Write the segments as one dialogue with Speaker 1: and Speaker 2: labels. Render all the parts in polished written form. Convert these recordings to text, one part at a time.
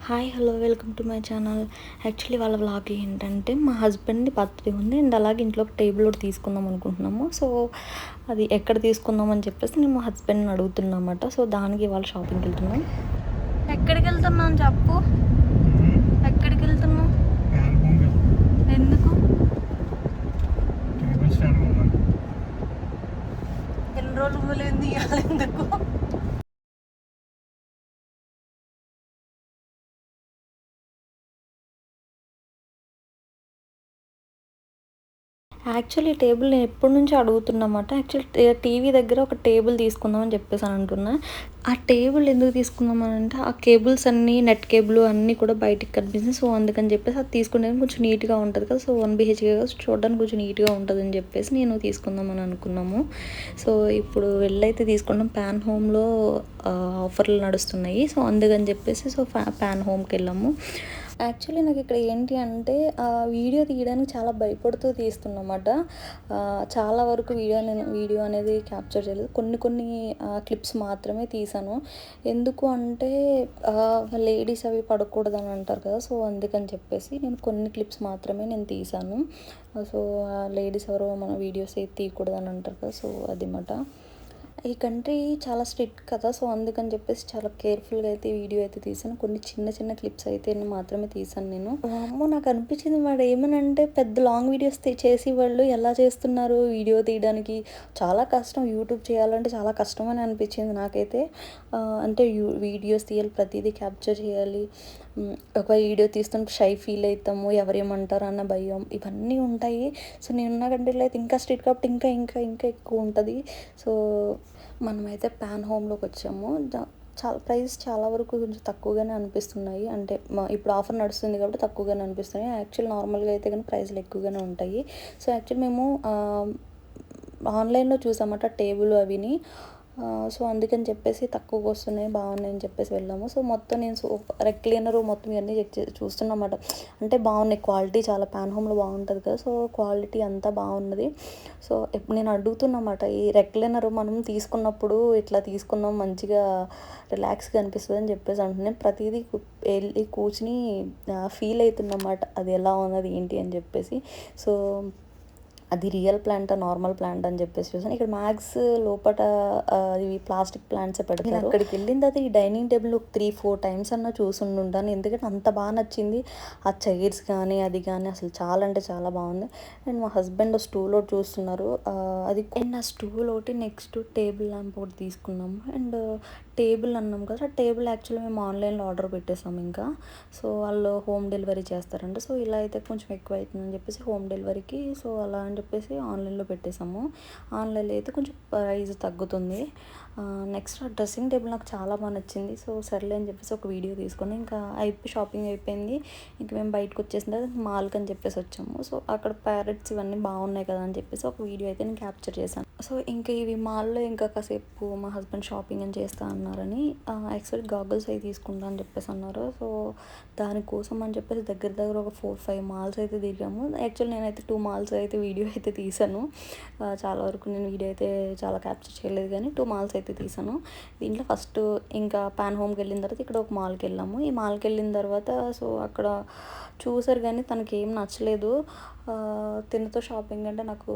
Speaker 1: Hi hello welcome to my channel. Actually వాళ్ళ vlog ఏంటంటే మా హస్బెండ్ది బర్త్డే ఉంది అండ్ అలాగే ఇంట్లో ఒక టేబుల్ ఒకటి తీసుకుందాం అనుకుంటున్నాము. సో అది ఎక్కడ తీసుకుందాం అని చెప్పేసి నేను మా హస్బెండ్ని అడుగుతున్నమాట. సో దానికి ఇవాళ షాపింగ్కి వెళ్తున్నాం. ఎక్కడికి వెళ్తున్నాం చెప్పు, ఎక్కడికి వెళ్తున్నాం, ఎందుకు, ఎన్ని రోజులు పోలేదు ఎందుకు? యాక్చువల్లీ టేబుల్ నేను ఎప్పటి నుంచి అడుగుతున్నమాట. యాక్చువల్లీ టీవీ దగ్గర ఒక టేబుల్ తీసుకుందామని చెప్పేసి అని అంటున్నా. ఆ టేబుల్ ఎందుకు తీసుకుందామని అంటే ఆ కేబుల్స్ అన్నీ నెట్ కేబుల్ అన్నీ కూడా బయటికి కనిపిస్తుంది. సో అందుకని చెప్పేసి అది తీసుకుంటే కొంచెం నీట్గా ఉంటుంది కదా. సో 1 BHK చూడడానికి కొంచెం నీట్గా ఉంటుందని చెప్పేసి నేను తీసుకుందామని అనుకున్నాము. సో ఇప్పుడు వెళ్ళైతే తీసుకున్నాం. ప్యాన్ హోమ్లో ఆఫర్లు నడుస్తున్నాయి. సో అందుకని చెప్పేసి ప్యాన్ హోమ్కి వెళ్ళాము. యాక్చువల్లీ నాకు ఇక్కడ ఏంటి అంటే వీడియో తీయడానికి చాలా భయపడుతూ తీస్తున్నమాట. చాలా వరకు వీడియో అనేది క్యాప్చర్ చేయలేదు. కొన్ని క్లిప్స్ మాత్రమే తీసాను. ఎందుకు అంటే లేడీస్ అవి పడకూడదని అంటారు కదా. సో అందుకని చెప్పేసి నేను కొన్ని క్లిప్స్ మాత్రమే నేను తీసాను. సో లేడీస్ ఎవరో మన వీడియోస్ అయితే తీయకూడదని అంటారు కదా. సో అది మాట. ఈ కంట్రీ చాలా స్ట్రిక్ట్ కదా. సో అందుకని చెప్పేసి చాలా కేర్ఫుల్గా అయితే వీడియో అయితే తీసాను. కొన్ని చిన్న క్లిప్స్ అయితే మాత్రమే తీసాను నేను. అమ్మో నాకు అనిపించింది వాడు ఏమనంటే పెద్ద లాంగ్ వీడియోస్ చేసి వాళ్ళు ఎలా చేస్తున్నారు వీడియో తీయడానికి. చాలా కష్టం, యూట్యూబ్ చేయాలంటే చాలా కష్టం అని అనిపించింది నాకైతే. అంటే వీడియోస్ తీయాలి, ప్రతిదీ క్యాప్చర్ చేయాలి. ఒక వీడియో తీస్తుంటే షై ఫీల్ అవుతాము, ఎవరేమంటారు అన్న భయం, ఇవన్నీ ఉంటాయి. సో నేనున్న కంట్రీలో అయితే ఇంకా స్ట్రిక్ట్ కాబట్టి ఇంకా ఎక్కువ ఉంటుంది. సో మనమైతే ప్యాన్ హోమ్లోకి వచ్చాము. ప్రైస్ చాలా వరకు కొంచెం తక్కువగానే అనిపిస్తున్నాయి. అంటే ఇప్పుడు ఆఫర్ నడుస్తుంది కాబట్టి తక్కువగానే అనిపిస్తున్నాయి. యాక్చువల్ నార్మల్గా అయితే కానీ ప్రైస్లు ఎక్కువగానే ఉంటాయి. సో యాక్చువల్ మేము ఆన్లైన్లో చూసామట టేబుల్ అవిని. సో అందుకని చెప్పేసి తక్కువగా వస్తున్నాయి, బాగున్నాయని చెప్పేసి వెళ్ళాము. సో మొత్తం నేను రెక్ క్లీనర్ మొత్తం ఇవన్నీ చూస్తున్నమాట. అంటే బాగున్నాయి, క్వాలిటీ చాలా ప్యాన్ హోమ్లో బాగుంటుంది కదా. సో క్వాలిటీ అంతా బాగున్నది. సో నేను అడుగుతున్నమాట, ఈ రెక్ క్లీనర్ మనం తీసుకున్నప్పుడు ఇట్లా తీసుకుందాం మంచిగా రిలాక్స్గా అనిపిస్తుంది అని చెప్పేసి అంటున్నాను. ప్రతిదీ వెళ్ళి కూర్చుని ఫీల్ అవుతున్నమాట అది ఎలా ఉన్నది ఏంటి అని చెప్పేసి. సో అది రియల్ ప్లాంట్ నార్మల్ ప్లాంట్ అని చెప్పేసి చూసాను. ఇక్కడ మ్యాక్స్ లోపల ఇవి ప్లాస్టిక్ ప్లాంట్సే పెడతారు. అక్కడికి వెళ్ళిన తర్వాత ఈ డైనింగ్ టేబుల్ 3-4 టైమ్స్ అన్నా చూసుంటాను. ఎందుకంటే అంత బాగా నచ్చింది. ఆ చైర్స్ కానీ అది కానీ అసలు చాలా అంటే చాలా బాగుంది. అండ్ మా హస్బెండ్ స్టూల్ ఒకటి చూస్తున్నారు. అది అండ్ ఆ స్టూల్ ఒకటి నెక్స్ట్ టేబుల్ ల్యాంప్ ఒకటి తీసుకున్నాము. అండ్ టేబుల్ అన్నాం కదా, ఆ టేబుల్ యాక్చువల్లీ మేము ఆన్లైన్లో ఆర్డర్ పెట్టేసాము ఇంకా. సో వాళ్ళు హోమ్ డెలివరీ చేస్తారంట. సో ఇలా అయితే కొంచెం ఎక్కువ అవుతుందని చెప్పేసి హోమ్ డెలివరీకి సో అలా అని చెప్పేసి ఆన్లైన్లో పెట్టేసాము. ఆన్లైన్లో అయితే కొంచెం ప్రైస్ తగ్గుతుంది. నెక్స్ట్ ఆ డ్రెస్సింగ్ టేబుల్ నాకు చాలా బాగా నచ్చింది. సో సర్లే అని చెప్పేసి ఒక వీడియో తీసుకొని ఇంకా షాపింగ్ అయిపోయింది. ఇంక మేము బయటకు వచ్చేసిన తర్వాత మాల్కి అని చెప్పేసి వచ్చాము. సో అక్కడ ప్యారెట్స్ ఇవన్నీ బాగున్నాయి కదా అని చెప్పేసి ఒక వీడియో అయితే నేను క్యాప్చర్ చేశాను. సో ఇంకా ఇవి మాల్లో ఇంకా కాసేపు మా హస్బెండ్ షాపింగ్ అని చేస్తా అన్నారని యాక్చువల్లీ గాగుల్స్ అవి తీసుకుంటా అని చెప్పేసి అన్నారు. సో దానికోసం అని చెప్పేసి దగ్గర ఒక 4-5 మాల్స్ అయితే తిరిగాము. యాక్చువల్లీ నేనైతే 2 మాల్స్ అయితే వీడియో అయితే తీసాను. చాలా వరకు నేను వీడియో అయితే చాలా క్యాప్చర్ చేయలేదు కానీ 2 మాల్స్ అయితే తీసాను. దీంట్లో ఫస్ట్ ఇంకా ప్యాన్ హోమ్కి వెళ్ళిన తర్వాత ఇక్కడ ఒక మాల్కి వెళ్ళాము. ఈ మాల్కి వెళ్ళిన తర్వాత సో అక్కడ చూసారు కానీ తనకి ఏం నచ్చలేదు. తినతో షాపింగ్ అంటే నాకు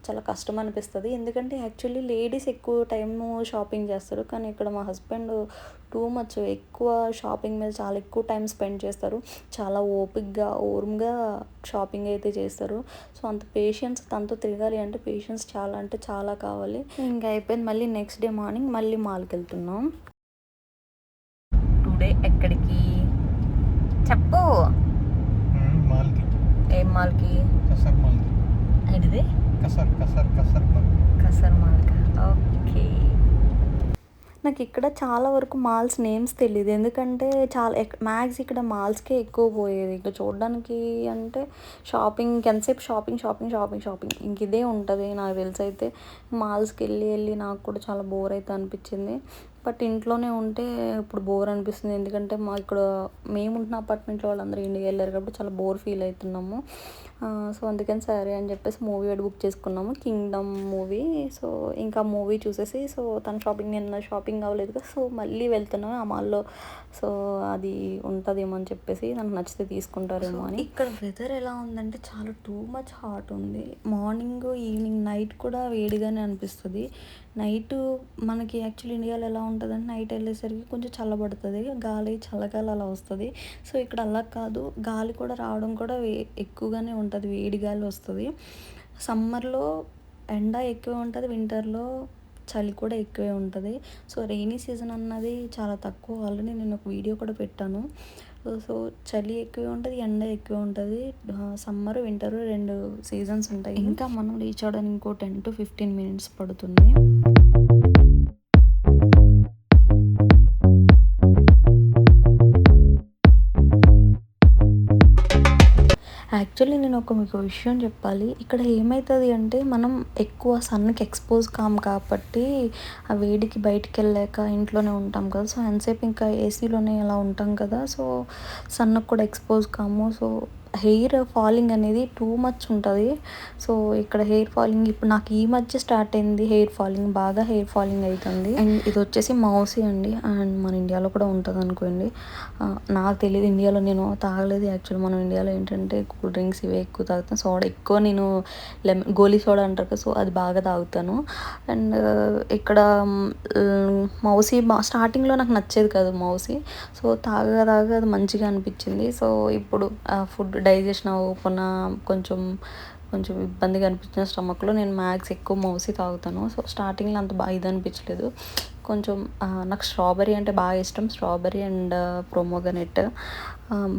Speaker 1: చాలా కష్టం అనిపిస్తుంది. ఎందుకంటే యాక్చువల్లీ లేడీస్ ఎక్కువ టైము షాపింగ్ చేస్తారు. కానీ ఇక్కడ మా హస్బెండ్ టూ మచ్ ఎక్కువ షాపింగ్ మీద చాలా ఎక్కువ టైం స్పెండ్ చేస్తారు. చాలా ఓర్మ్గా షాపింగ్ అయితే చేస్తారు. సో అంత పేషెన్స్, తనతో తిరగాలి అంటే పేషెన్స్ చాలా అంటే చాలా కావాలి. ఇంకా అయిపోయింది. మళ్ళీ నెక్స్ట్ డే మార్నింగ్ మళ్ళీ మాల్కి వెళ్తున్నాం. టుడే ఎక్కడికి చెప్పు? ఏం మాల్కి? ఏంటిది? కసర్ మాల్కా. ఓకే. నాకు ఇక్కడ చాలా వరకు మాల్స్ నేమ్స్ తెలియదు. ఎందుకంటే చాలా మ్యాక్స్ ఇక్కడ మాల్స్కే ఎక్కువ పోయేది. ఇక్కడ చూడడానికి అంటే షాపింగ్ ఎంతసేపు షాపింగ్ ఇంక ఇదే ఉంటుంది నాకు తెలిసి. అయితే మాల్స్కి వెళ్ళి నాకు కూడా చాలా బోర్ అయితే అనిపించింది. బట్ ఇంట్లోనే ఉంటే ఇప్పుడు బోర్ అనిపిస్తుంది. ఎందుకంటే మేము ఉంటున్న అపార్ట్మెంట్లో వాళ్ళందరూ ఇండియా వెళ్ళారు కాబట్టి చాలా బోర్ ఫీల్ అవుతున్నాము. సో అందుకని సరే అని చెప్పేసి మూవీ ఒకటి బుక్ చేసుకున్నాము, కింగ్డమ్ మూవీ. సో ఇంకా మూవీ చూసేసి సో తన నిన్న షాపింగ్ అవ్వలేదు కదా, సో మళ్ళీ వెళ్తున్నాము ఆ మాల్లో. సో అది ఉంటుందేమో అని చెప్పేసి నాకు నచ్చితే తీసుకుంటారేమో అని. ఇక్కడ వెదర్ ఎలా ఉందంటే చాలా టూ మచ్ హాట్ ఉంది. మార్నింగ్ ఈవినింగ్ నైట్ కూడా వేడిగానే అనిపిస్తుంది. నైట్ మనకి యాక్చువల్లీ ఇండియాలో ఎలా ఉంటుందంటే నైట్ వెళ్ళేసరికి కొంచెం చల్లబడుతుంది, గాలి చల్లగాలి అలా వస్తుంది. సో ఇక్కడ అలా కాదు, గాలి కూడా రావడం కూడా ఎక్కువగానే ఉంటుంది, వేడి గాలి వస్తుంది. సమ్మర్లో ఎండ ఎక్కువ ఉంటుంది, వింటర్లో చలి కూడా ఎక్కువే ఉంటుంది. సో రెయినీ సీజన్ అన్నది చాలా తక్కువ. ఆల్రెడీ నేను ఒక వీడియో కూడా పెట్టాను. సో చలి ఎక్కువ ఉంటుంది, ఎండ ఎక్కువ ఉంటుంది. సమ్మర్ వింటర్ 2 సీజన్స్ ఉంటాయి. ఇంకా మనం రీచ్ అవ్వడానికి ఇంకో 10 to 15 minutes పడుతుంది. యాక్చువల్లీ నేను మీకు విషయం చెప్పాలి. ఇక్కడ ఏమవుతుంది అంటే మనం ఎక్కువ సన్కి ఎక్స్పోజ్ కాము కాబట్టి ఆ వేడికి బయటికి వెళ్ళాక ఇంట్లోనే ఉంటాం కదా. సో ఎంతసేపు ఇంకా ఏసీలోనే అలా ఉంటాం కదా. సో సన్కి కూడా ఎక్స్పోజ్ కాము. సో హెయిర్ ఫాలింగ్ అనేది టూ మచ్ ఉంటుంది. సో ఇక్కడ హెయిర్ ఫాలింగ్ ఇప్పుడు నాకు ఈ మధ్య స్టార్ట్ అయింది. హెయిర్ ఫాలింగ్ బాగా హెయిర్ ఫాలింగ్ అవుతుంది. అండ్ ఇది వచ్చేసి మౌసీ అండి. అండ్ మన ఇండియాలో కూడా ఉంటుంది అనుకోండి. నాకు తెలియదు, ఇండియాలో నేను తాగలేదు. యాక్చువల్లీ మనం ఇండియాలో ఏంటంటే కూల్ డ్రింక్స్ ఇవే ఎక్కువ తాగుతాను. సోడా ఎక్కువ నేను గోలీ సోడా అంటారు కదా, సో అది బాగా తాగుతాను. అండ్ ఇక్కడ మౌసీ స్టార్టింగ్లో నాకు నచ్చేది కాదు మౌసీ. సో తాగగా అది మంచిగా అనిపించింది. సో ఇప్పుడు ఫుడ్ డైజెషన్ అవ్వకుండా కొంచెం ఇబ్బందిగా అనిపించిన స్టమక్లో నేను మ్యాక్స్ ఎక్కువ మౌసీ తాగుతాను. సో స్టార్టింగ్లో అంత బాగా ఇది అనిపించలేదు. కొంచెం నాకు స్ట్రాబెరీ అంటే బాగా ఇష్టం. స్ట్రాబెరీ అండ్ ప్రొమోగనెట్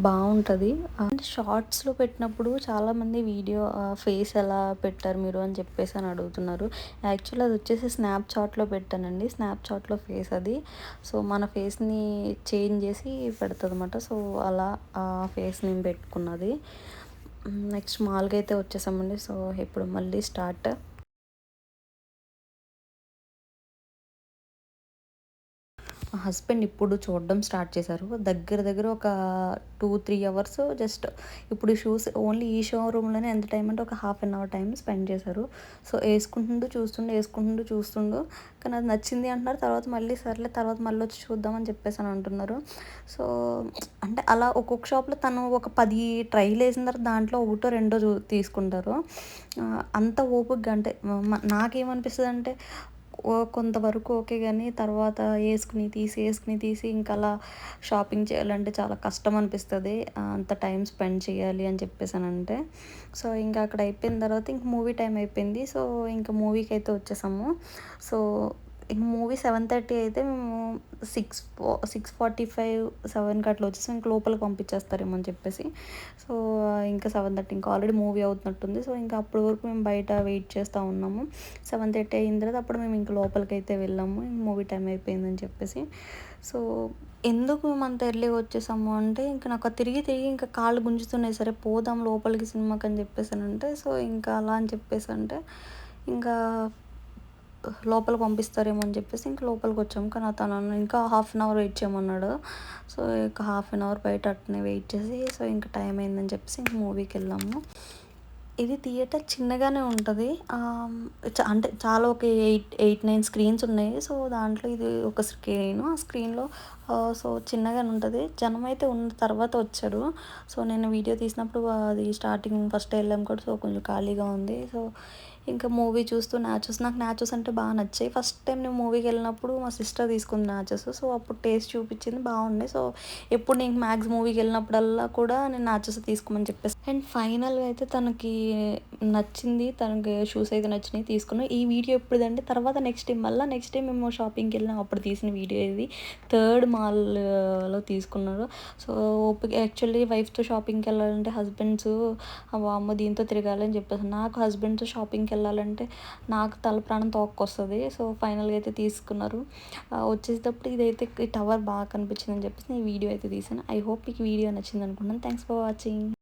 Speaker 1: బాగుంటుంది. అంటే షార్ట్స్లో పెట్టినప్పుడు చాలామంది వీడియో ఫేస్ ఎలా పెట్టారు మీరు అని చెప్పేసి అని అడుగుతున్నారు. యాక్చువల్లీ అది వచ్చేసి స్నాప్చాట్లో పెట్టానండి. స్నాప్చాట్లో ఫేస్ అది. సో మన ఫేస్ని చేంజ్ చేసి పెడుతుంది అన్నమాట. సో అలా ఆ ఫేస్ నేను పెట్టుకున్నది. నెక్స్ట్ మాల్గా అయితే వచ్చేసామండి. సో ఇప్పుడు మళ్ళీ స్టార్ట్. మా హస్బెండ్ ఇప్పుడు చూడడం స్టార్ట్ చేశారు. దగ్గర ఒక 2-3 అవర్స్ జస్ట్ ఇప్పుడు షూస్ ఓన్లీ ఈ షోరూంలోనే ఎంత టైం అంటే ఒక 1/2 an hour టైం స్పెండ్ చేశారు. సో వేసుకుంటుండు చూస్తుండు కానీ అది నచ్చింది అంటున్నారు. తర్వాత మళ్ళీ సర్లే తర్వాత మళ్ళీ వచ్చి చూద్దామని చెప్పేసి అని అంటున్నారు. సో అంటే అలా ఒక్కొక్క షాప్లో తను ఒక 10 ట్రైలు వేసిన తర్వాత దాంట్లో ఒకటో రెండో తీసుకుంటారు. అంత ఓపికగా అంటే నాకేమనిపిస్తుంది అంటే కొంతవరకు ఓకే, కానీ తర్వాత వేసుకుని తీసి ఇంకా అలా షాపింగ్ చేయాలంటే చాలా కష్టం అనిపిస్తుంది. అంత టైం స్పెండ్ చేయాలి అని చెప్పేసి అని అంటే. సో ఇంకా అక్కడ అయిపోయిన తర్వాత ఇంక మూవీ టైం అయిపోయింది. సో ఇంకా మూవీకి అయితే వచ్చేసాము. సో ఇంక మూవీ 7:30 అయితే మేము 6:45, 7కి అట్లా వచ్చేసి ఇంక లోపలికి పంపించేస్తారేమో అని చెప్పేసి. సో ఇంకా 7:30 ఇంకా ఆల్రెడీ మూవీ అవుతున్నట్టుంది. సో ఇంకా అప్పటి వరకు మేము బయట వెయిట్ చేస్తూ ఉన్నాము. 7:30 అయిన తర్వాత అప్పుడు మేము ఇంక లోపలికి అయితే వెళ్ళాము, ఇంక మూవీ టైం అయిపోయిందని చెప్పేసి. సో ఎందుకు మేము అంత ఎర్లీగా వచ్చేసాము అంటే ఇంకా నాకు తిరిగి ఇంకా కాళ్ళు గుంజుతున్నాయి. సరే పోదాం లోపలికి సినిమాకి అని చెప్పేసానంటే, సో ఇంకా అలా అని చెప్పేసి అంటే ఇంకా లోపలికి పంపిస్తారేమో అని చెప్పేసి ఇంక లోపలికి వచ్చాము. కానీ తను ఇంకా 1/2 an hour వెయిట్ చేయమన్నాడు. సో ఇంకా 1/2 an hour బయట అట్నే వెయిట్ చేసి సో ఇంకా టైం అయిందని చెప్పేసి ఇంక మూవీకి వెళ్ళాము. ఇది థియేటర్ చిన్నగానే ఉంటుంది. అంటే చాలా ఒక 8-9 స్క్రీన్స్ ఉన్నాయి. సో దాంట్లో ఇది ఒక స్క్రీన్. ఆ స్క్రీన్లో సో చిన్నగానే ఉంటుంది. జనం అయితే ఉన్న తర్వాత వచ్చారు. సో నేను వీడియో తీసినప్పుడు అది స్టార్టింగ్ ఫస్ట్ వెళ్ళాం కూడా, సో కొంచెం ఖాళీగా ఉంది. సో ఇంకా మూవీ చూస్తూ నాకు న్యాచోస్ అంటే బాగా నచ్చాయి. ఫస్ట్ టైం నేను మూవీకి వెళ్ళినప్పుడు మా సిస్టర్ తీసుకుంది న్యాచోస్. సో అప్పుడు టేస్ట్ చూపించింది, బాగున్నాయి. సో ఎప్పుడు నేను మ్యాక్స్ మూవీకి వెళ్ళినప్పుడల్లా కూడా నేను న్యాచోస్ తీసుకోమని చెప్పేసి. అండ్ ఫైనల్గా అయితే తనకి నచ్చింది, తనకి షూస్ అయితే నచ్చినాయి, తీసుకున్నాం. ఈ వీడియో ఎప్పుడుదంటే తర్వాత నెక్స్ట్ టైం మేము షాపింగ్కి వెళ్ళినాం అప్పుడు తీసిన వీడియో ఇది. 3rd మాల్లో తీసుకున్నారు. సో యాక్చువల్లీ వైఫ్తో షాపింగ్కి వెళ్ళాలంటే హస్బెండ్స్ అమ్మ దీంతో తిరగాలని చెప్పేసి, నాకు హస్బెండ్తో షాపింగ్కి వెళ్ళాలంటే నాకు తల ప్రాణం తోక్కొస్తుంది. సో ఫైనల్గా అయితే తీసుకున్నారు. వచ్చేటప్పుడు ఇదైతే ఈ టవర్ బాగా కనిపించిందని చెప్పేసి నేను ఈ వీడియో అయితే తీసాను. ఐ హోప్ మీకు వీడియో నచ్చింది అనుకుంటున్నాను. Thanks for watching.